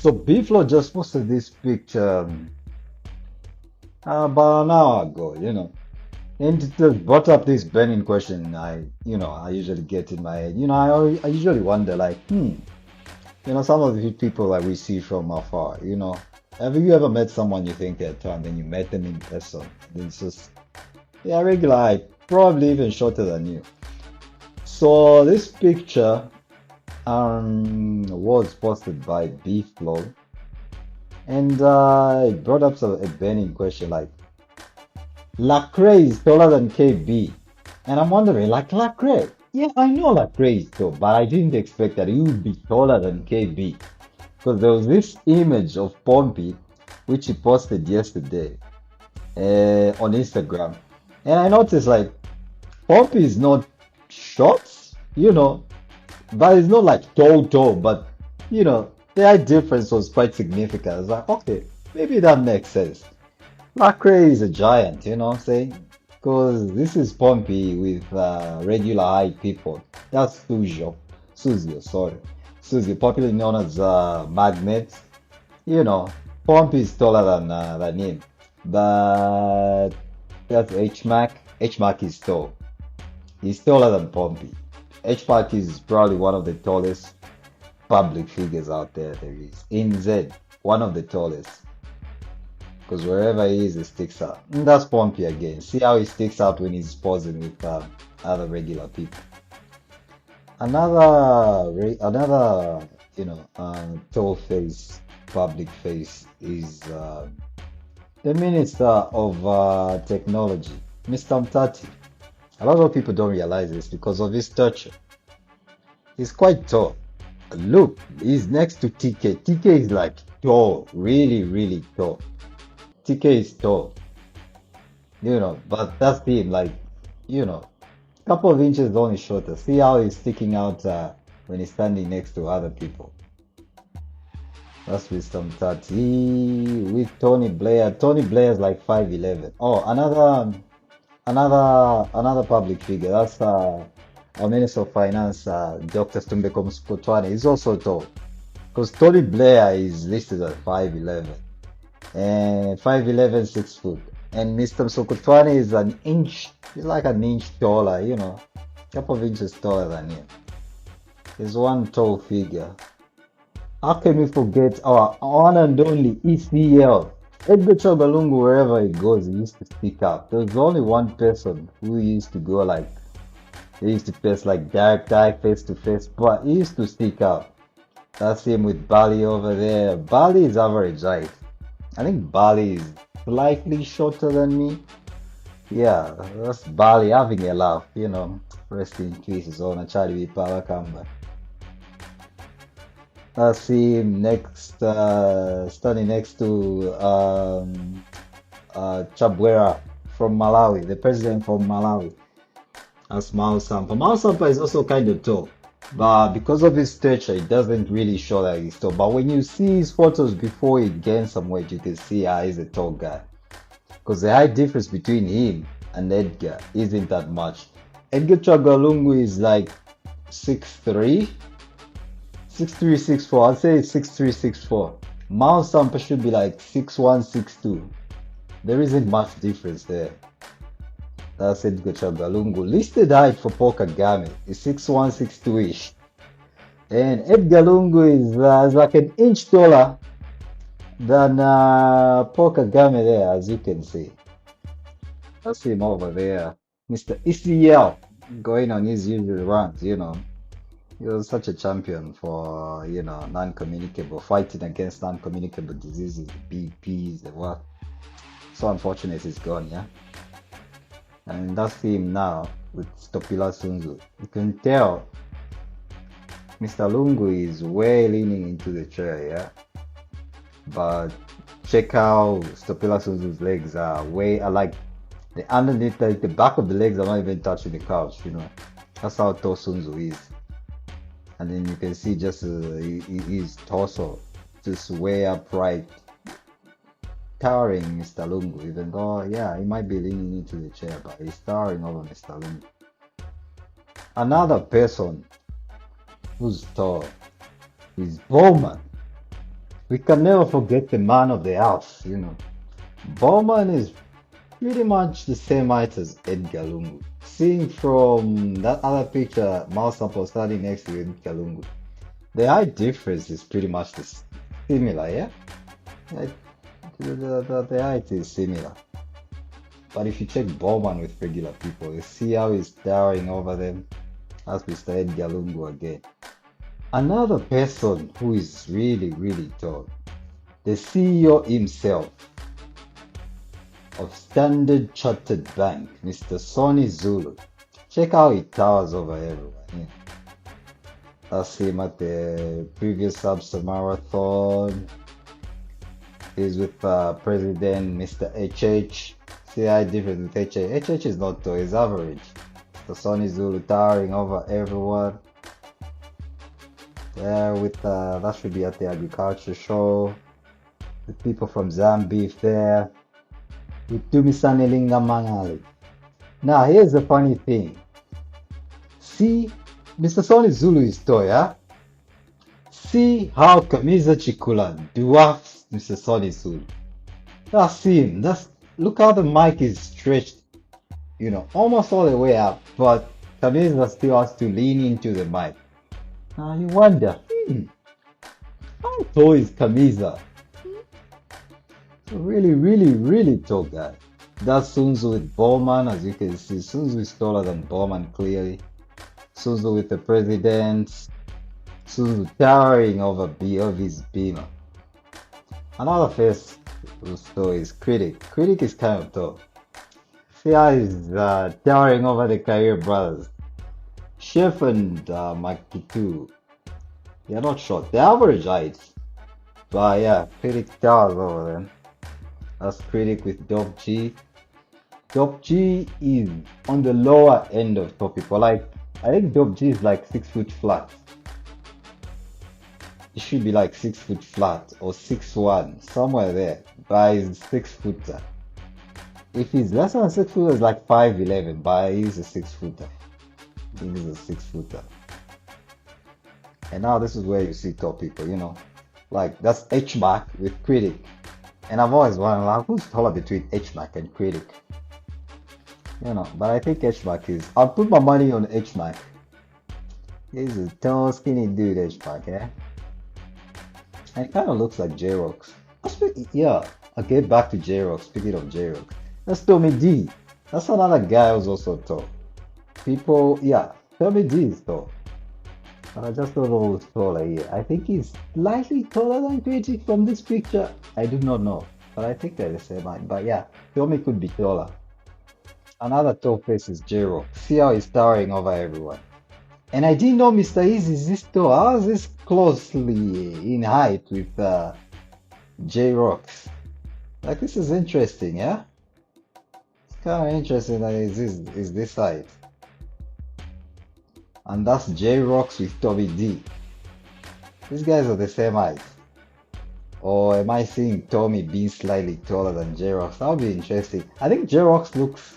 So Beeflo just posted this picture about an hour ago, and it just brought up this burning question I usually get in my head. I usually wonder like, some of the people that we see from afar, have you ever met someone you think they're tall and then you met them in person? And it's just, yeah, regular height, probably even shorter than you. So this picture was posted by Beeflo. And it brought up a burning question like, Lacrae is taller than KB. And I'm wondering, like, Lacrae, yeah, I know Lacrae is tall, but I didn't expect that he would be taller than KB. Because there was this image of Pompey, which he posted yesterday on Instagram. And I noticed, like, Pompey is not short, you know, but it's not like tall, but, the height difference was quite significant. I was like, okay, maybe that makes sense. Lacrae is a giant, you know what I'm saying? Because this is Pompey with regular height people. That's Suzio, sorry. Suzio, popularly known as Magnet. You know, Pompey is taller than him. But that's H-Mac. H-Mac is tall. He's taller than Pompey. H-Mac is probably one of the tallest public figures out there is. In Z, one of the tallest. Because wherever he is, he sticks out. And that's Pompey again. See how he sticks out when he's posing with other regular people. Another, tall face, public face is the Minister of Technology, Mr. Mtati. A lot of people don't realize this because of his stature. He's quite tall. Look, he's next to TK. TK is like tall, really, really tall. TK is tall, but that's him, like, couple of inches only shorter. See how he's sticking out when he's standing next to other people. That's with some 30 with Tony Blair. Tony Blair is like 5'11". Oh, another public figure. That's our Minister of Finance, Dr. Stumbeko Msukotwane. He's also tall. Because Tony Blair is listed at 5'11". And 5'11", 6 foot. And Mr. Msukutwane is he's like an inch taller, couple of inches taller than him. He's one tall figure. How can we forget our one and only ECL? Edgar Chogalungu, wherever he goes, he used to speak up. There's only one person who used to go like, he used to face like direct eye, face to face, but he used to speak up. That's him with Bali over there. Bali is average height. I think Bali is slightly shorter than me. Yeah, that's Bali having a laugh, rest in peace, Zona Charlie Palakamba. I see him next, standing next to Chabwera from Malawi, the president from Malawi. That's Mao Sampa. Mao Sampa is also kind of tall, but because of his stature, it doesn't really show that he's tall. But when you see his photos before he gained some weight, you can see he's a tall guy. Because the height difference between him and Edgar isn't that much. Edgar Chagalungu is like 6'3", 6'3", 6'4". I'd say 6'3", 6'4". Mao Sampa should be like 6'1", 6'2". There isn't much difference there. That's Edgar Chagalungu. Listed height for Paul Kagame is 6'1", 6'2"-ish. And Edgar Lungu is like an inch taller than Paul Kagame there, as you can see. That's him over there. Mr. ECL going on his usual runs, He was such a champion for, non-communicable, fighting against non-communicable diseases, the BPs, the what. So unfortunate he's gone, yeah? And that's him now with Stopila Sunzu. You can tell Mr. Lungu is way leaning into the chair, yeah? But check how Stopila Sunzu's legs are like the underneath, like the back of the legs are not even touching the couch, That's how tall Sunzu is. And then you can see just his torso just way upright, towering Mr. Lungu, even though, yeah, he might be leaning into the chair, but he's towering over Mr. Lungu. Another person who's tall is Bowman. we can never forget the man of the house, Bowman is pretty much the same height as Edgar Lungu. Seeing from that other picture, Mouse Sample standing next to Edgar Lungu, the height difference is pretty much similar, yeah? Like, the height is similar. But if you check Bowman with regular people, you see how he's towering over them as Mr. Edgar Lungu again. Another person who is really, really tall, the CEO himself of Standard Chartered Bank, Mr. Sonny Zulu. Check how he towers over everyone. Yeah. That's him at the previous Absa Marathon. He's with President Mr. A-Xii. See how different with A-Xii. A-Xii is not tall, he's average. Mr. Sonny Zulu towering over everyone. There with that should be at the agriculture show. The people from Zambia there. With Tumisanelinga Mangali. Now here's the funny thing. See, Mr. Sonny Zulu is tall, yeah? See how Kamiza Chikula dwarfs Mr. Sonny Zulu. That's him. Look how the mic is stretched, almost all the way up, but Kamiza still has to lean into the mic. Now you wonder, how tall is Kamiza? Really, really, really tall guy. That's Sunzu with Bowman, as you can see. Sunzu is taller than Bowman, clearly. Sunzu with the president. Sunzu towering over his beamer. Another face who's tall is Critic. Critic is kind of tall. See how he's towering over the Career brothers. Chef and Makitu. They're not short. They're average height. But yeah, Critic towers over them. That's Critic with Dope G. Dope G is on the lower end of top people. Like, I think Dope G is like 6 foot flat. It should be like 6 foot flat or 6'1", somewhere there. But he's 6 footer. If he's less than 6 footer, it's like 5'11", but he's a 6 footer. I think he's a 6 footer. And now this is where you see top people, Like, that's H-Mac with Critic. And I've always wondered, like, who's taller between H-Mac and Critic? But I think H-Mac is. I'll put my money on H-Mac. He's a tall, skinny dude, H-Mac, yeah? And it kind of looks like J-Rocks. Yeah, I'll get back to J-Rocks. Speaking of J-Rocks, that's Tommy D. That's another guy who's also tall. Tommy D is tall. I just don't know who's taller here. I think he's slightly taller than Critic from this picture. I do not know, but I think they're the same height. But yeah, Tommy could be taller. Another tall face is J-Rock. See how he's towering over everyone. And I didn't know Mr. Easy is this tall. How is this closely in height with J-Rocks? Like, this is interesting, yeah? It's kind of interesting that is this height. And that's J-Rocks with Tommy D. These guys are the same height. Or am I seeing Tommy being slightly taller than J-Rocks? That would be interesting. I think J-Rocks looks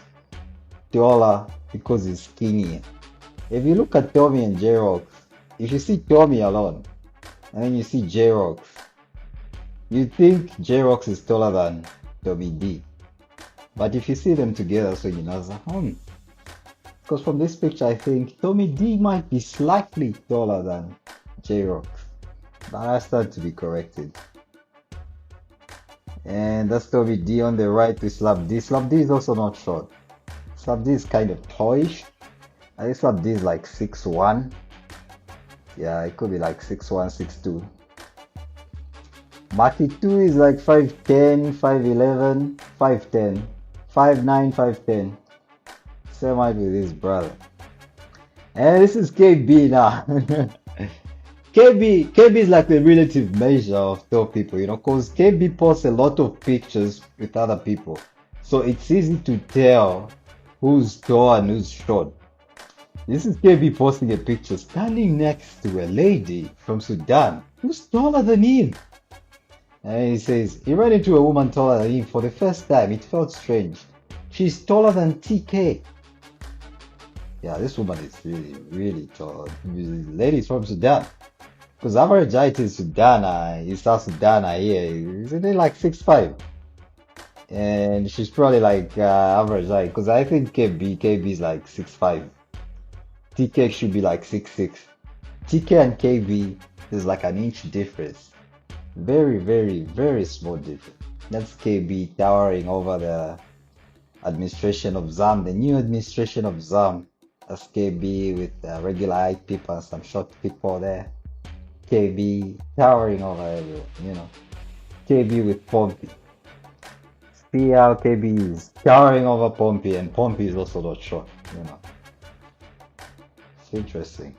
taller because he's skinnier. If you look at Tommy and J-Rocks, if you see Tommy alone, and then you see J-Rocks, you think J-Rocks is taller than Tommy D. But if you see them together, so you know, because from this picture, I think Tommy D might be slightly taller than J-Rocks. But I start to be corrected. And that's Tommy D on the right with Slap D. Slap D is also not short. Slap D is kind of tallish. I think Slap D is like 6'1". Yeah, it could be like 6'1", 6'2". Maki 2 is like 5'10", 5'11", 5'10", 5'9", 5'10". Same height with his brother. And this is KB now. KB is like the relative measure of tall people, because KB posts a lot of pictures with other people. So it's easy to tell who's tall and who's short. This is KB posting a picture standing next to a lady from Sudan who's taller than him. And he says, he ran into a woman taller than him for the first time. It felt strange. She's taller than TK. Yeah, this woman is really, really tall. The lady is from Sudan. Because average height in Sudan, in South Sudan here, isn't it like 6'5"? And she's probably like average height. Because I think KB is like 6'5". TK should be like 6'6". TK and KB, there's like an inch difference. Very, very, very small difference. That's KB towering over the administration of ZAM, the new administration of ZAM. That's KB with regular height people and some short people there. KB towering over everyone, you know. KB with Pompey. See how KB is towering over Pompey, and Pompey is also not short, you know. It's interesting.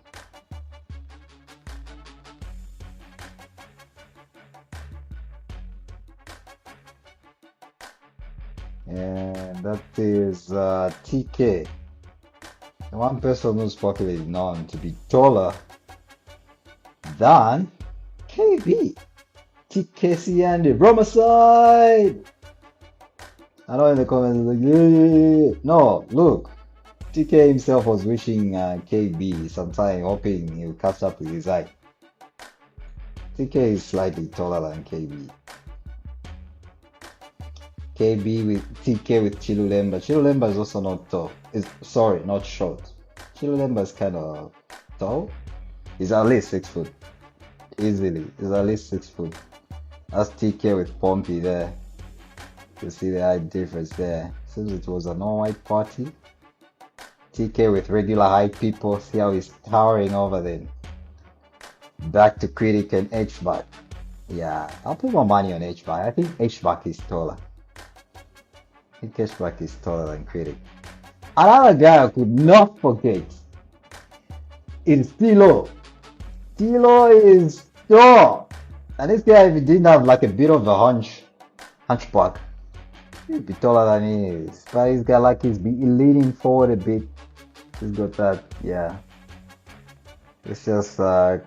And that is TK. The one person who's popularly known to be taller than KB. TKC and the Romicide! I know in the comments, like, yeah, yeah, yeah. No, look. TK himself was wishing KB sometime, hoping he'll catch up with his height. TK is slightly taller than KB. KB with TK with Chilulemba. Chilulemba is also not tall. Sorry, not short. Chilulemba is kind of tall. He's at least 6 foot. Easily. He's at least 6 foot. That's TK with Pompey there. You see the height difference there. Since it was an all-white party. TK with regular height people. See how he's towering over them. Back to Critic and H-Back. Yeah, I'll put my money on H-Back. I think H-Back is taller. I think H-Back is taller than Critic. Another guy I could not forget is Tilo. Tilo is tall. And this guy, if he didn't have like a bit of a hunchback, he'd be taller than he is. But he's got like he's leaning forward a bit. He's got that, yeah. It's just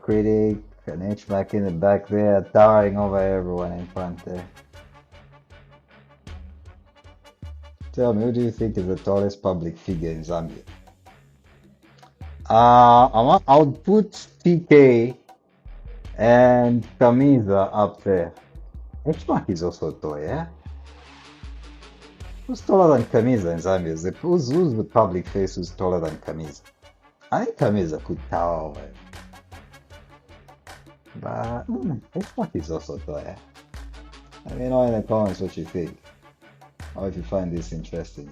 Critic and H-Back in the back there, towering over everyone in front there. Tell me, who do you think is the tallest public figure in Zambia? I would put TK and Kamiza up there. H-Back is also tall, yeah? Who's taller than Kamiza in Zambia? Who's the public face who's taller than Kamiza? I think Kamiza could tower over him. But H-Back is also tall, yeah? Let me know in the comments what you think, or if you find this interesting.